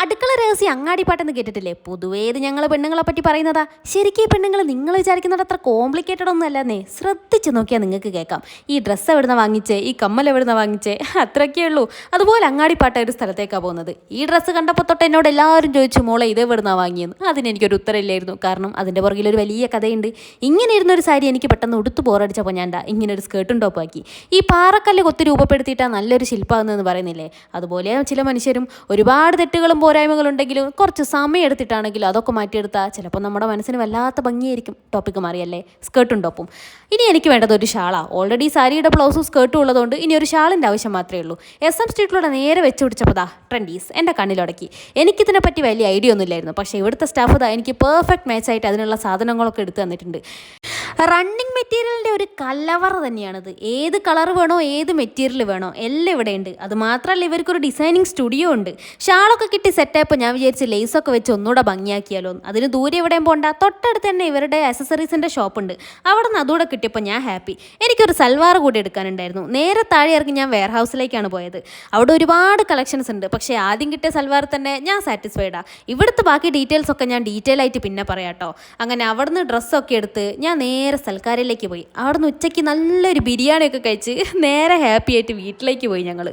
അടുക്കള രഹസ്യം അങ്ങാടിപ്പാട്ടെന്ന് കേട്ടിട്ടില്ലേ? പൊതുവേ ഇത് ഞങ്ങൾ പെണ്ണുങ്ങളെ പറ്റി പറയുന്നതാ. ശരിക്കും ഈ പെണ്ണുങ്ങൾ നിങ്ങൾ വിചാരിക്കുന്നത് അത്ര കോംപ്ലിക്കേറ്റഡ് ഒന്നും അല്ലെന്നേ. ശ്രദ്ധിച്ച് നോക്കിയാൽ നിങ്ങൾക്ക് കേൾക്കാം. ഈ ഡ്രസ്സ് എവിടുന്ന വാങ്ങിച്ചേ, ഈ കമ്മൽ എവിടുന്ന വാങ്ങിച്ചേ, അത്രയ്ക്കേ ഉള്ളൂ. അതുപോലെ അങ്ങാടിപ്പാട്ട ഒരു സ്ഥലത്തേക്കാണ് പോകുന്നത്. ഈ ഡ്രസ്സ് കണ്ടപ്പോൾ തൊട്ട് എന്നോട് എല്ലാവരും ചോദിച്ചു, മോളെ ഇത് എവിടുന്ന വാങ്ങിയെന്ന്. അതിനെനിക്കൊരു ഉത്തരമില്ലായിരുന്നു. കാരണം അതിൻ്റെ പുറകിലൊരു വലിയ കഥയുണ്ട്. ഇങ്ങനെ ഇരുന്നൊരു സാരി എനിക്ക് പെട്ടെന്ന് ഉടുത്ത് ബോറടിച്ചപ്പോൾ ഞാൻ ഇങ്ങനെ ഒരു സ്കേർട്ടും ടോപ്പാക്കി. ഈ പാറക്കല്ല് കൊത്തി രൂപപ്പെടുത്തിയിട്ടാണ് നല്ലൊരു ശില്പമാകുന്നതെന്ന് പറയുന്നില്ലേ? അതുപോലെ ചില മനുഷ്യരും ഒരുപാട് തെറ്റുകളും പോരായ്മകളുണ്ടെങ്കിലും കുറച്ച് സമയം എടുത്തിട്ടാണെങ്കിലും അതൊക്കെ മാറ്റിയെടുത്താൽ ചിലപ്പോൾ നമ്മുടെ മനസ്സിന് വല്ലാത്ത ഭംഗിയായിരിക്കും. ടോപ്പിക്ക് മാറിയല്ലേ, സ്കേർട്ടും ടോപ്പും. ഇനി എനിക്ക് വേണ്ടത് ഒരു ഷാളാണ്. ഓൾറെഡി സാരിയുടെ ബ്ലൗസും സ്കേർട്ടും ഉള്ളതുകൊണ്ട് ഇനി ഒരു ഷാളിൻ്റെ ആവശ്യം മാത്രമേ ഉള്ളൂ. SM സ്ട്രീറ്റിലൂടെ നേരെ വെച്ച് പിടിച്ചപ്പോൾ ട്രെൻഡീസ് എൻ്റെ കണ്ണിലുടക്കി. എനിക്കിതിനെപ്പറ്റി വലിയ ഐഡിയ ഒന്നും ഇല്ലായിരുന്നു. പക്ഷേ ഇവിടുത്തെ സ്റ്റാഫ് എനിക്ക് പെർഫെക്റ്റ് മാച്ചായിട്ട് അതിനുള്ള സാധനങ്ങളൊക്കെ എടുത്തു തന്നിട്ടുണ്ട്. റണ്ണിങ് മെറ്റീരിയലിൻ്റെ ഒരു കലവറ തന്നെയാണിത്. ഏത് കളർ വേണോ, ഏത് മെറ്റീരിയൽ വേണോ, എല്ലാം ഇവിടെ ഉണ്ട്. അത് മാത്രമല്ല ഇവർക്കൊരു ഡിസൈനിങ് സ്റ്റുഡിയോ ഉണ്ട്. ഷാളൊക്കെ കിട്ടി സെറ്റായപ്പോൾ ഞാൻ വിചാരിച്ച് ലേസൊക്കെ വെച്ച് ഒന്നുകൂടെ ഭംഗിയാക്കിയാലോ. അതിന് ദൂരെ എവിടെയും പോകണ്ട, തൊട്ടടുത്ത് തന്നെ ഇവരുടെ അക്സസറീസിൻ്റെ ഷോപ്പുണ്ട്. അവിടെ നിന്ന് അതുകൂടെ കിട്ടിയപ്പോൾ ഞാൻ ഹാപ്പി. എനിക്കൊരു സൽവാർ കൂടി എടുക്കാനുണ്ടായിരുന്നു. നേരെ താഴെ ഇറങ്ങി ഞാൻ വെയർ ഹൗസിലേക്കാണ് പോയത്. അവിടെ ഒരുപാട് കളക്ഷൻസ് ഉണ്ട്. പക്ഷേ ആദ്യം കിട്ടിയ സൽവാർ തന്നെ ഞാൻ സാറ്റിസ്ഫൈഡാണ്. ഇവിടുത്തെ ബാക്കി ഡീറ്റെയിൽസ് ഒക്കെ ഞാൻ ഡീറ്റെയിൽ ആയിട്ട് പിന്നെ പറയാം കേട്ടോ. അങ്ങനെ അവിടുന്ന് ഡ്രസ്സൊക്കെ എടുത്ത് ഞാൻ നേരെ സൽക്കാരയിലേക്ക് പോയി. അവിടുന്ന് ഉച്ചയ്ക്ക് നല്ലൊരു ബിരിയാണിയൊക്കെ കഴിച്ച് നേരെ ഹാപ്പി ആയിട്ട് വീട്ടിലേക്ക് പോയി ഞങ്ങൾ.